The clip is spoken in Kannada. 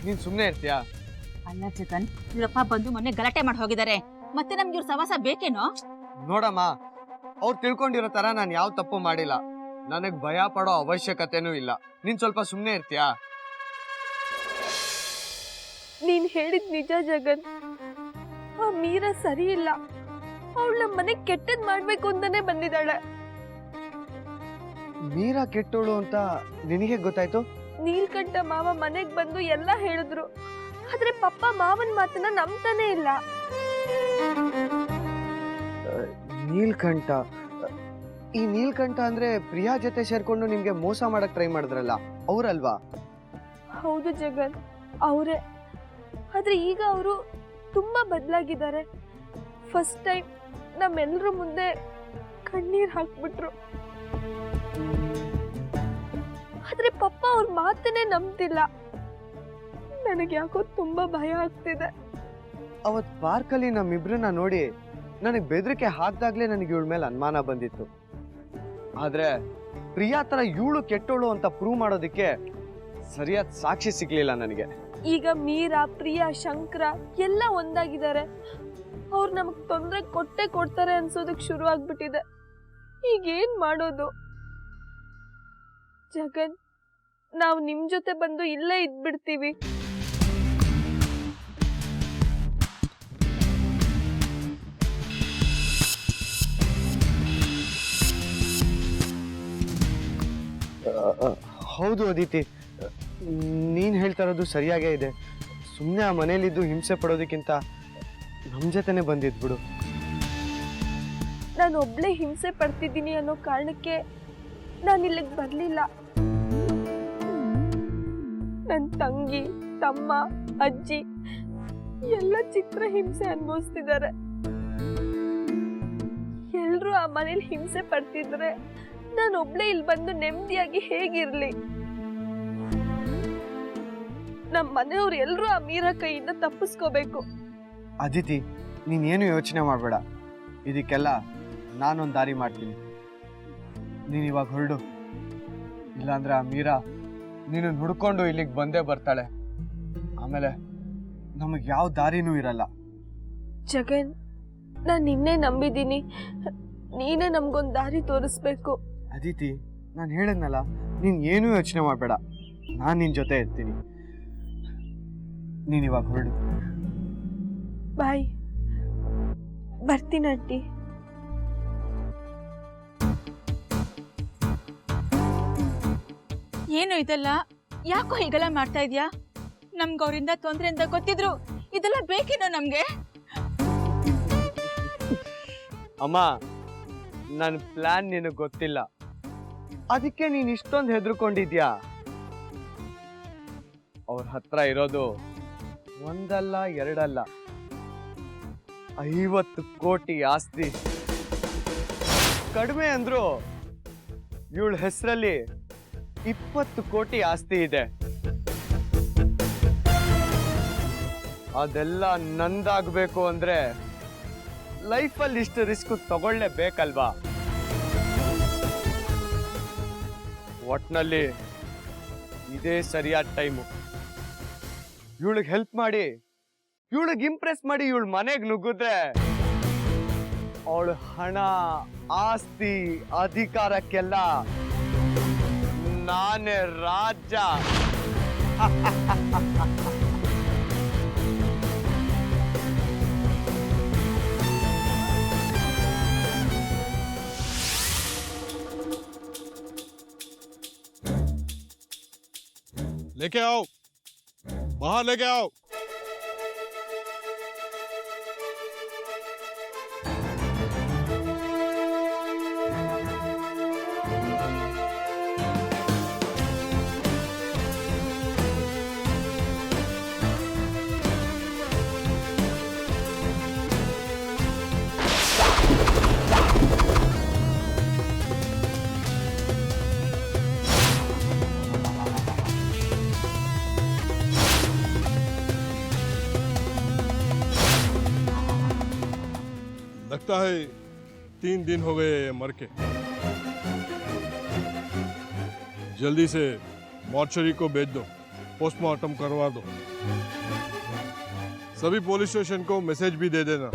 ನೀನ್ ಸುಮ್ಮನೆ ಇರ್ತೀಯಾ? ಅಲ್ಲ ಜಗನ್, ಇವರಪ್ಪ ಬಂದು ಮೊನ್ನೆ ಗಲಾಟೆ ಮಾಡಿ ಹೋಗಿದ್ದಾರೆ. ಮತ್ತೆ ನಮ್ಗೆ ಇವ್ರ ಸವಾಸ ಬೇಕೇನೋ? ನೋಡಮ್ಮ, ಅವ್ರು ತಿಳ್ಕೊಂಡಿರೋ ತರ ನಾನು ಯಾವ ತಪ್ಪು ಮಾಡಿಲ್ಲ. ನನಗ್ ಭಯ ಪಡೋ ಅವಶ್ಯಕತೆನೂ ಇಲ್ಲ. ನೀನ್ ಸ್ವಲ್ಪ ಸುಮ್ಮನೆ ಇರ್ತೀಯಾ? ನೀನ್ ಹೇಳಿದ್ ನಿಜ ಜಗನ್. ಆ ಮೀರಾ ಸರಿ ಇಲ್ಲ. ಅವಳು ನಮ್ಮ ಮನೆಗ್ ಕೆಟ್ಟದ್ ಮಾಡ್ಬೇಕು ಅಂತಾನೆ ಬಂದಿದ್ದಾಳೆ. ಮೀರಾ ಕೆಟ್ಟೋಳು ಅಂತ ನಿನಗೆ ಗೊತ್ತಾಯ್ತು? ನೀಲ್ಕಂಠ ಮಾವ ಮನೆಗ್ ಬಂದು ಎಲ್ಲ ಹೇಳಿದ್ರು. ಆದ್ರೆ ಪಪ್ಪ ಮಾವನ್ ಮಾತನ್ನ ನಂಬ್ತಾನೆ ಇಲ್ಲ. ನೀಲ್ಕಂಠ, ಈ ನೀಲ್ಕಂಠ ಅಂದ್ರೆ ಪ್ರಿಯಾ ಜೊತೆ ಸೇರ್ಕೊಂಡು ನಿಮ್ಗೆ ಮೋಸ ಮಾಡಕ್ ಟ್ರೈ ಮಾಡಿದ್ರಲ್ಲ, ಅವ್ರಲ್ವಾ? ಹೌದು ಜಗನ್, ಅವರೇ. ಆದ್ರೆ ಈಗ ಅವರು ತುಂಬಾ ಬದಲಾಗಿದ್ದಾರೆ. ಫಸ್ಟ್ ಟೈಮ್ ನಮ್ಮೆಲ್ಲರ ಮುಂದೆ ಕಣ್ಣೀರ್ ಹಾಕ್ಬಿಟ್ರು. ಆದ್ರೆ ಪಪ್ಪ ಅವ್ರ ಮಾತನ್ನೇ ನಂಬ್ತಿಲ್ಲ. ನನಗೆ ಯಾಕೋ ತುಂಬಾ ಭಯ ಆಗ್ತಿದೆ. ಅವತ್ ಪಾರ್ಕಲ್ಲಿ ನಮ್ಮಿಬ್ರನ್ನ ನೋಡಿ ನನಗ್ ಬೆದರಿಕೆ ಹಾಕ್ದಾಗ್ಲೇ ನನಗೆ ಇವಳ ಮೇಲೆ ಅನುಮಾನ ಬಂದಿತ್ತು. ಆದ್ರೆ ಪ್ರಿಯಾ ತರ ಇವಳು ಕೆಟ್ಟೋಳು ಅಂತ ಪ್ರೂವ್ ಮಾಡೋದಕ್ಕೆ ಸರಿಯಾದ ಸಾಕ್ಷಿ ಸಿಗ್ಲಿಲ್ಲ ನನಗೆ. ಈಗ ಮೀರಾ, ಪ್ರಿಯಾ, ಶಂಕರ ಎಲ್ಲ ಒಂದಾಗಿದ್ದಾರೆ. ಅವ್ರು ನಮಗ್ ತೊಂದ್ರೆ ಕೊಡ್ತಾರೆ ಅನ್ಸೋದಕ್ ಶುರು ಆಗ್ಬಿಟ್ಟಿದೆ. ಈಗೇನ್ ಮಾಡೋದು? ಜಗನ್, ನಾವು ನಿಮ್ ಜೊತೆ ಬಂದು ಇಲ್ಲೇ ಇದ್ಬಿಡ್ತೀವಿ. ಹೌದು ಅದಿತಿ, ನೀನ್ ಹೇಳ್ತಾ ಇರೋದು ಸರಿಯಾಗೇ ಇದೆ. ಸುಮ್ಮನೆ ಆ ಮನೇಲಿದ್ದು ಹಿಂಸೆ ಪಡೋದಕ್ಕಿಂತ ನಮ್ ಜೊತೆನೆ ಬಂದಿದ್ಬಿಡು. ನಾನು ಒಬ್ಳೆ ಹಿಂಸೆ ಪಡ್ತಿದ್ದೀನಿ ಅನ್ನೋ ಕಾರಣಕ್ಕೆ ನಾನು ಇಲ್ಲಿಗೆ ಬರ್ಲಿಲ್ಲ. ನನ್ನ ತಂಗಿ, ತಮ್ಮ, ಅಜ್ಜಿ ಎಲ್ಲ ಚಿತ್ರ ಹಿಂಸೆ ಅನುಭವಿಸ್ತಿದ್ದಾರೆ. ಎಲ್ರು ಆ ಮನೇಲಿ ಹಿಂಸೆ ಪಡ್ತಿದ್ರೆ ನಾನು ಒಬ್ಳೆ ಇಲ್ಲಿ ಬಂದು ನೆಮ್ಮದಿಯಾಗಿ ಹೇಗಿರ್ಲಿ? ನಮ್ಮ ಮನೆಯವ್ರು ಎಲ್ರು ಆ ಮೀರಾ ಕೈಯಿಂದ ತಪ್ಪಿಸ್ಕೋಬೇಕು. ಅದಿತಿ, ನೀನೇನು ಯೋಚನೆ ಮಾಡಬೇಡ. ಇದಕ್ಕೆಲ್ಲ ನಾನೊಂದು ದಾರಿ ಮಾಡ್ತೀನಿ. ನೀನು ಇವಾಗ ಹೊರಡು. ಇಲ್ಲಾಂದ್ರೆ ಆ ಮೀರಾ ನೀನು ಹುಡ್ಕೊಂಡು ಇಲ್ಲಿಗೆ ಬಂದೇ ಬರ್ತಾಳೆ. ಆಮೇಲೆ ನಮಗೆ ಯಾವ ದಾರಿನೂ ಇರಲ್ಲ. ಜಗನ್, ನಾನು ನಿನ್ನೆ ನಂಬಿದ್ದೀನಿ. ನೀನೇ ನಮ್ಗೊಂದು ದಾರಿ ತೋರಿಸ್ಬೇಕು. ಅದಿತಿ, ನಾನು ಹೇಳಿದ್ನಲ್ಲ, ನೀನು ಏನೂ ಯೋಚನೆ ಮಾಡಬೇಡ. ನಾನು ನಿನ್ನ ಜೊತೆ ಇರ್ತೀನಿ. ನೀನು ಇವಾಗ ಹೊರಡು. ಬಾಯ್. ಬರ್ತೀನಿ ಆಂಟಿ. ಏನು ಇದೆಲ್ಲ? ಯಾಕೋ ಹೀಗೆಲ್ಲ ಮಾಡ್ತಾ ಇದ್ಯಾ? ನಮ್ಗೆ ಅವರಿಂದ ತೊಂದ್ರೆ ಅಂತ ಗೊತ್ತಿದ್ರು ಇದೆಲ್ಲ ಬೇಕೇನೋ ನಮ್ಗೆ? ಅಮ್ಮ, ನನ್ನ ಪ್ಲಾನ್ ನಿನಗೆ ಗೊತ್ತಿಲ್ಲ, ಅದಕ್ಕೆ ನೀನು ಇಷ್ಟೊಂದು ಹೆದರ್ಕೊಂಡಿದ್ಯಾ. ಅವ್ರ ಹತ್ರ ಇರೋದು ಒಂದಲ್ಲ ಎರಡಲ್ಲ 50 ಕೋಟಿ ಆಸ್ತಿ. ಕಡಿಮೆ ಅಂದ್ರು ಇವಳ ಹೆಸರಲ್ಲಿ 20 ಕೋಟಿ ಆಸ್ತಿ ಇದೆ. ಅದೆಲ್ಲ ನಂದಾಗಬೇಕು ಅಂದ್ರೆ ಲೈಫಲ್ಲಿ ಇಷ್ಟು ರಿಸ್ಕ್ ತಗೊಳ್ಳೇಬೇಕಲ್ವಾ? ಒಟ್ನಲ್ಲಿ ಇದೇ ಸರಿಯಾದ ಟೈಮು. ಇವಳಿಗೆ ಹೆಲ್ಪ್ ಮಾಡಿ, ಇವಳಿಗೆ ಇಂಪ್ರೆಸ್ ಮಾಡಿ ಇವಳ ಮನೆಗೆ ನುಗ್ಗಿದ್ರೆ ಅವಳು ಹಣ, ಆಸ್ತಿ, ಅಧಿಕಾರಕ್ಕೆಲ್ಲ ನಾನೇ ರಾಜ. लेके आओ, बाहर लेके आओ। लगता है 3 दिन हो गए मर के। जल्दी से मॉर्चरी को भेज दो। पोस्टमार्टम करवा दो। सभी पुलिस स्टेशन को मैसेज भी दे देना।